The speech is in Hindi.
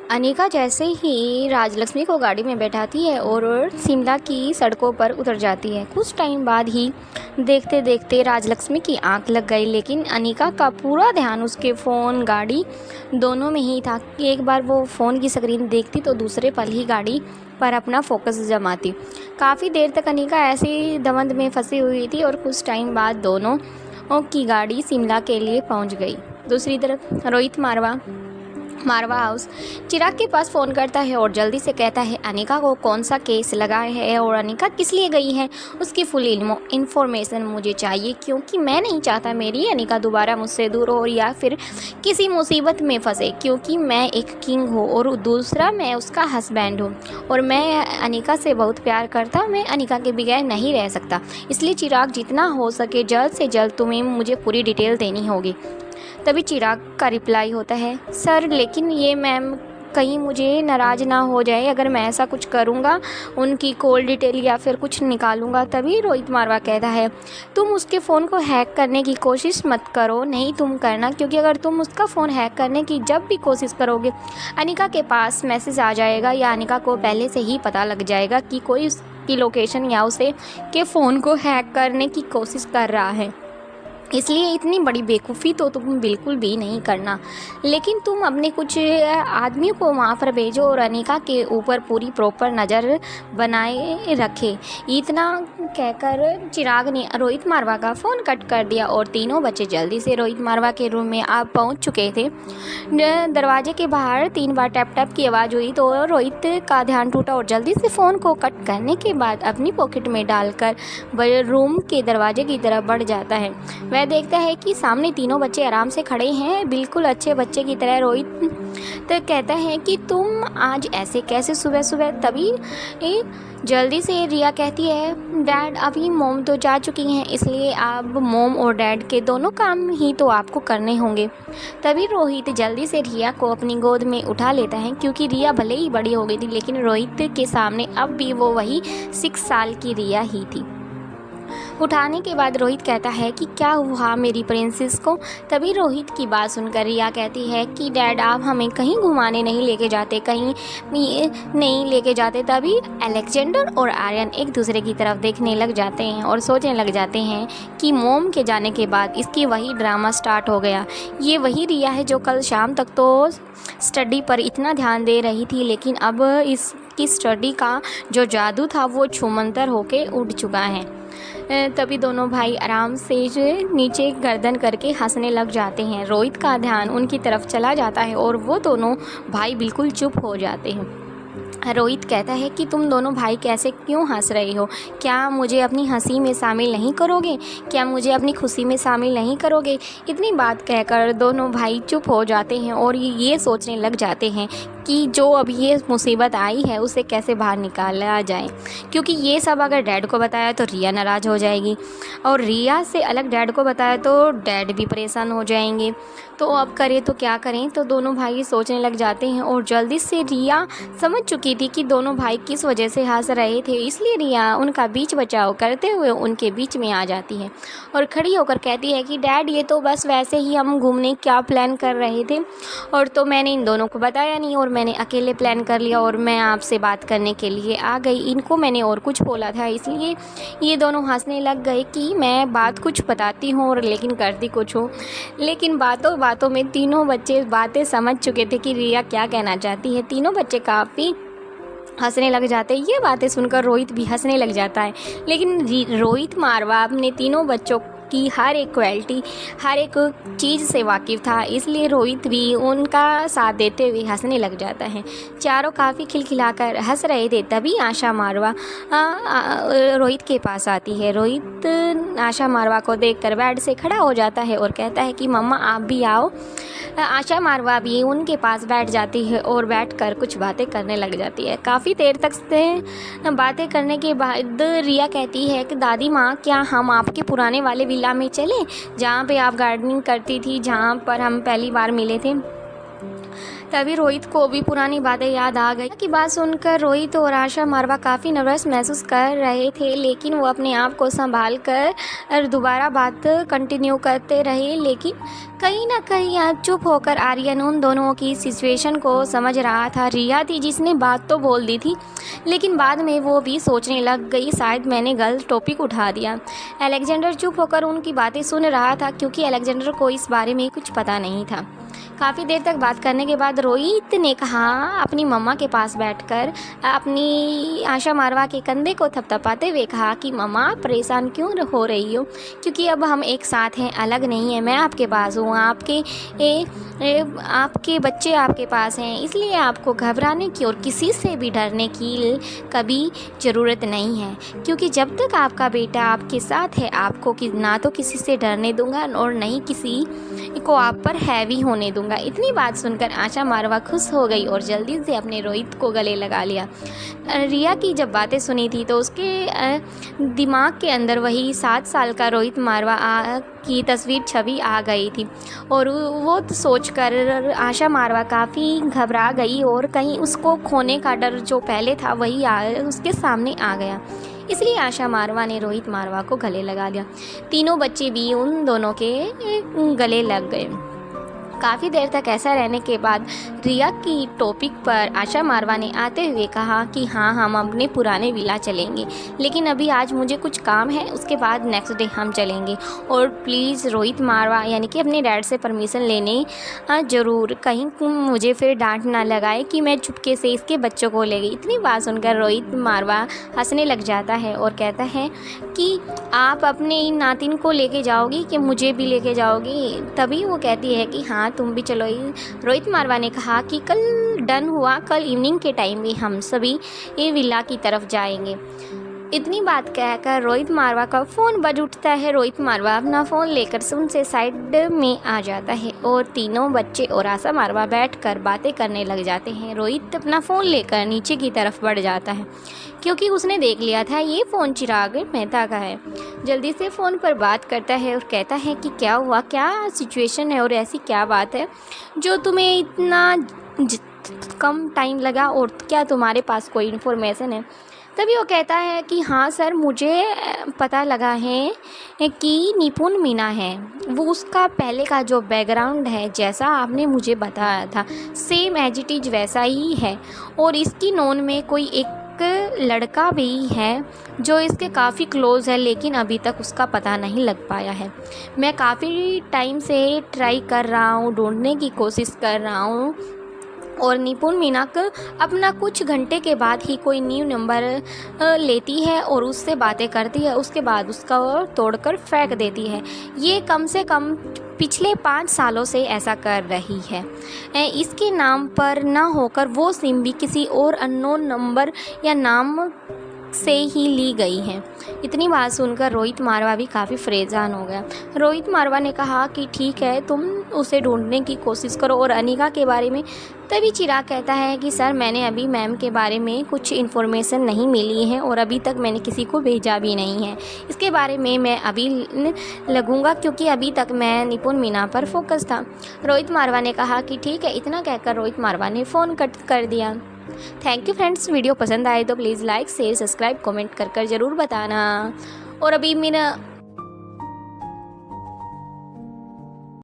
अनिका जैसे ही राजलक्ष्मी को गाड़ी में बैठाती है और शिमला की सड़कों पर उतर जाती है। कुछ टाइम बाद ही देखते देखते राजलक्ष्मी की आंख लग गई, लेकिन अनिका का पूरा ध्यान उसके फ़ोन गाड़ी दोनों में ही था। एक बार वो फ़ोन की स्क्रीन देखती तो दूसरे पल ही गाड़ी पर अपना फोकस जमाती। काफ़ी देर तक अनिका ऐसी दवंद में फंसी हुई थी और कुछ टाइम बाद दोनों की गाड़ी शिमला के लिए पहुंच गई। दूसरी तरफ रोहित मारवा हाउस चिराग के पास फ़ोन करता है और जल्दी से कहता है अनिका को कौन सा केस लगा है और अनिका किस लिए गई है, उसकी फुल इन्फॉर्मेशन मुझे चाहिए, क्योंकि मैं नहीं चाहता मेरी अनिका दोबारा मुझसे दूर हो या फिर किसी मुसीबत में फंसे, क्योंकि मैं एक किंग हूँ और दूसरा मैं उसका हस्बैंड हूँ और मैं अनिका से बहुत प्यार करता हूँ। मैं अनिका के बगैर नहीं रह सकता, इसलिए चिराग जितना हो सके जल्द से जल्द तुम्हें मुझे पूरी डिटेल देनी होगी। तभी चिराग का रिप्लाई होता है, सर लेकिन ये मैम कहीं मुझे नाराज़ ना हो जाए अगर मैं ऐसा कुछ करूँगा, उनकी कॉल डिटेल या फिर कुछ निकालूंगा। तभी रोहित मारवा कहता है, तुम उसके फ़ोन को हैक करने की कोशिश मत करो, नहीं तुम करना, क्योंकि अगर तुम उसका फ़ोन हैक करने की जब भी कोशिश करोगे अनिका के पास मैसेज आ जाएगा या अनिका को पहले से ही पता लग जाएगा कि कोई उसकी लोकेशन या उसे के फ़ोन को हैक करने की कोशिश कर रहा है। इसलिए इतनी बड़ी बेवकूफ़ी तो तुम बिल्कुल भी नहीं करना, लेकिन तुम अपने कुछ आदमियों को वहाँ पर भेजो और अनिका के ऊपर पूरी प्रॉपर नज़र बनाए रखे। इतना कहकर चिराग ने रोहित मारवा का फ़ोन कट कर दिया और तीनों बच्चे जल्दी से रोहित मारवा के रूम में आ पहुँच चुके थे। दरवाजे के बाहर 3 बार टैप टैप की आवाज़ हुई तो रोहित का ध्यान टूटा और जल्दी से फ़ोन को कट करने के बाद अपनी पॉकेट में डालकर वह रूम के दरवाजे की तरफ बढ़ जाता है। वह देखता है कि सामने तीनों बच्चे आराम से खड़े हैं, बिल्कुल अच्छे बच्चे की तरह। रोहित तो कहता है कि तुम आज ऐसे कैसे सुबह सुबह। तभी जल्दी से रिया कहती है, डैड अभी मोम तो जा चुकी हैं, इसलिए अब मोम और डैड के दोनों काम ही तो आपको करने होंगे। तभी रोहित जल्दी से रिया को अपनी गोद में उठा लेता है, क्योंकि रिया भले ही बड़ी हो गई थी लेकिन रोहित के सामने अब भी वो वही 6 साल की रिया ही थी। उठाने के बाद रोहित कहता है कि क्या हुआ मेरी प्रिंसेस को। तभी रोहित की बात सुनकर रिया कहती है कि डैड आप हमें कहीं घुमाने नहीं लेके जाते, कहीं नहीं लेके जाते। तभी अलेक्जेंडर और आर्यन एक दूसरे की तरफ देखने लग जाते हैं और सोचने लग जाते हैं कि मोम के जाने के बाद इसकी वही ड्रामा स्टार्ट हो गया। ये वही रिया है जो कल शाम तक तो स्टडी पर इतना ध्यान दे रही थी, लेकिन अब इसकी स्टडी का जो जादू था वो छूमंतर होके उड़ चुका है। तभी दोनों भाई आराम से नीचे गर्दन करके हंसने लग जाते हैं। रोहित का ध्यान उनकी तरफ चला जाता है और वो दोनों भाई बिल्कुल चुप हो जाते हैं। रोहित कहता है कि तुम दोनों भाई कैसे क्यों हंस रहे हो, क्या मुझे अपनी हंसी में शामिल नहीं करोगे, क्या मुझे अपनी खुशी में शामिल नहीं करोगे। इतनी बात कहकर दोनों भाई चुप हो जाते हैं और ये सोचने लग जाते हैं कि जो अब ये मुसीबत आई है उसे कैसे बाहर निकाला जाए, क्योंकि ये सब अगर डैड को बताया तो रिया नाराज़ हो जाएगी और रिया से अलग डैड को बताया तो डैड भी परेशान हो जाएंगे। तो अब करें तो क्या करें। तो दोनों भाई सोचने लग जाते हैं और जल्दी से रिया समझ चुकी थी कि दोनों भाई किस वजह से हंस रहे थे, इसलिए रिया उनका बीच बचाव करते हुए उनके बीच में आ जाती है और खड़ी होकर कहती है कि डैड ये तो बस वैसे ही हम घूमने क्या प्लान कर रहे थे और तो मैंने इन दोनों को बताया नहीं और मैंने अकेले प्लान कर लिया और मैं आपसे बात करने के लिए आ गई। इनको मैंने और कुछ बोला था, इसलिए ये दोनों हंसने लग गए कि मैं बात कुछ बताती हूँ और लेकिन करती कुछ हूँ। लेकिन बातों बातों में तीनों बच्चे बातें समझ चुके थे कि रिया क्या कहना चाहती है। तीनों बच्चे काफ़ी हंसने लग जाते हैं। ये बातें सुनकर रोहित भी हंसने लग जाता है, लेकिन रोहित मारवा अपने तीनों बच्चों की हर एक क्वालिटी हर एक चीज़ से वाकिफ़ था, इसलिए रोहित भी उनका साथ देते हुए हंसने लग जाता है। चारों काफ़ी खिलखिलाकर हंस रहे थे। तभी आशा मारवा रोहित के पास आती है। रोहित आशा मारवा को देखकर बेड से खड़ा हो जाता है और कहता है कि मम्मा आप भी आओ। आशा मारवा भी उनके पास बैठ जाती है और बैठकर कुछ बातें करने लग जाती है। काफ़ी देर तक से बातें करने के बाद रिया कहती है कि दादी माँ क्या हम आपके पुराने वाले विला में चले जहाँ पे आप गार्डनिंग करती थी, जहाँ पर हम पहली बार मिले थे। तभी रोहित को भी पुरानी बातें याद आ गई। की बात सुनकर रोहित और आशा मारवा काफ़ी नर्वस महसूस कर रहे थे, लेकिन वो अपने आप को संभाल कर दोबारा बात कंटिन्यू करते रहे। लेकिन कहीं ना कहीं चुप होकर आर्यन उन दोनों की सिचुएशन को समझ रहा था। रिया थी जिसने बात तो बोल दी थी, लेकिन बाद में वो भी सोचने लग गई शायद मैंने गलत टॉपिक उठा दिया। अलेक्जेंडर चुप होकर उनकी बातें सुन रहा था, क्योंकि अलेक्जेंडर को इस बारे में कुछ पता नहीं था। काफ़ी देर तक बात करने के बाद रोहित ने कहा अपनी मम्मा के पास बैठकर अपनी आशा मारवा के कंधे को थपथपाते हुए कहा कि मम्मा परेशान क्यों हो रही हो, क्योंकि अब हम एक साथ हैं, अलग नहीं है। मैं आपके पास हूँ, आपके बच्चे आपके पास हैं, इसलिए आपको घबराने की और किसी से भी डरने की कभी ज़रूरत नहीं है, क्योंकि जब तक आपका बेटा आपके साथ है आपको ना तो किसी से डरने दूंगा और नहीं किसी को आप पर हैवी होने दूंगा। इतनी बात सुनकर आशा मारवा खुश हो गई और जल्दी से अपने रोहित को गले लगा लिया। रिया की जब बातें सुनी थी तो उसके दिमाग के अंदर वही 7 साल का रोहित मारवा की तस्वीर छवि आ गई थी, और वो सोचकर आशा मारवा काफ़ी घबरा गई और कहीं उसको खोने का डर जो पहले था वही उसके सामने आ गया। इसलिए आशा मारवा ने रोहित मारवा को गले लगा लिया। तीनों बच्चे भी उन दोनों के गले लग गए। काफ़ी देर तक ऐसा रहने के बाद रिया की टॉपिक पर आशा मारवा ने आते हुए कहा कि हाँ हम अपने पुराने विला चलेंगे, लेकिन अभी आज मुझे कुछ काम है, उसके बाद नेक्स्ट डे हम चलेंगे। और प्लीज़ रोहित मारवा यानी कि अपने डैड से परमिशन लेने ज़रूर, कहीं मुझे फिर डांट ना लगाए कि मैं चुपके से इसके बच्चों को ले गई। इतनी बात सुनकर रोहित मारवा हंसने लग जाता है और कहता है कि आप अपने इन नातिन को लेके जाओगी कि मुझे भी लेके जाओगी। तभी वो कहती है कि हाँ तुम भी चलो। रोहित मारवा ने कहा कि कल डन हुआ, कल इवनिंग के टाइम में हम सभी ये विला की तरफ जाएंगे। इतनी बात कहकर रोहित मारवा का फ़ोन बज उठता है। रोहित मारवा अपना फ़ोन लेकर उनसे साइड में आ जाता है और तीनों बच्चे और आशा मारवा बैठकर बातें करने लग जाते हैं। रोहित अपना फ़ोन लेकर नीचे की तरफ बढ़ जाता है, क्योंकि उसने देख लिया था ये फ़ोन चिराग मेहता का है। जल्दी से फ़ोन पर बात करता है और कहता है कि क्या हुआ, क्या सिचुएशन है और ऐसी क्या बात है जो तुम्हें इतना कम टाइम लगा, और क्या तुम्हारे पास कोई इन्फॉर्मेशन है। तभी वो कहता है कि हाँ सर, मुझे पता लगा है कि निपुण मीना है, वो उसका पहले का जो बैकग्राउंड है जैसा आपने मुझे बताया था सेम एज इट इज़ वैसा ही है, और इसकी नॉन में कोई एक लड़का भी है जो इसके काफ़ी क्लोज़ है, लेकिन अभी तक उसका पता नहीं लग पाया है। मैं काफ़ी टाइम से ट्राई कर रहा हूँ, ढूंढने की कोशिश कर रहा हूँ, और निपुण मीनाक अपना कुछ घंटे के बाद ही कोई न्यू नंबर लेती है और उससे बातें करती है, उसके बाद उसका तोड़कर फेंक देती है। ये कम से कम पिछले 5 सालों से ऐसा कर रही है। इसके नाम पर ना होकर वो सिम भी किसी और अननोन नंबर या नाम से ही ली गई है। इतनी बात सुनकर रोहित मारवा भी काफ़ी परेशान हो गया। रोहित मारवा ने कहा कि ठीक है, तुम उसे ढूंढने की कोशिश करो। और अनिका के बारे में तभी चिराग कहता है कि सर मैंने अभी मैम के बारे में कुछ इन्फॉर्मेशन नहीं मिली है और अभी तक मैंने किसी को भेजा भी नहीं है। इसके बारे में मैं अभी लगूंगा, क्योंकि अभी तक मैं निपुण मीना पर फोकस था। रोहित मारवा ने कहा कि ठीक है। इतना कहकर रोहित मारवा ने फ़ोन कट कर दिया। थैंक यू फ्रेंड्स, वीडियो पसंद आए तो please like share subscribe comment कर ज़रूर बताना। और अभी मेरा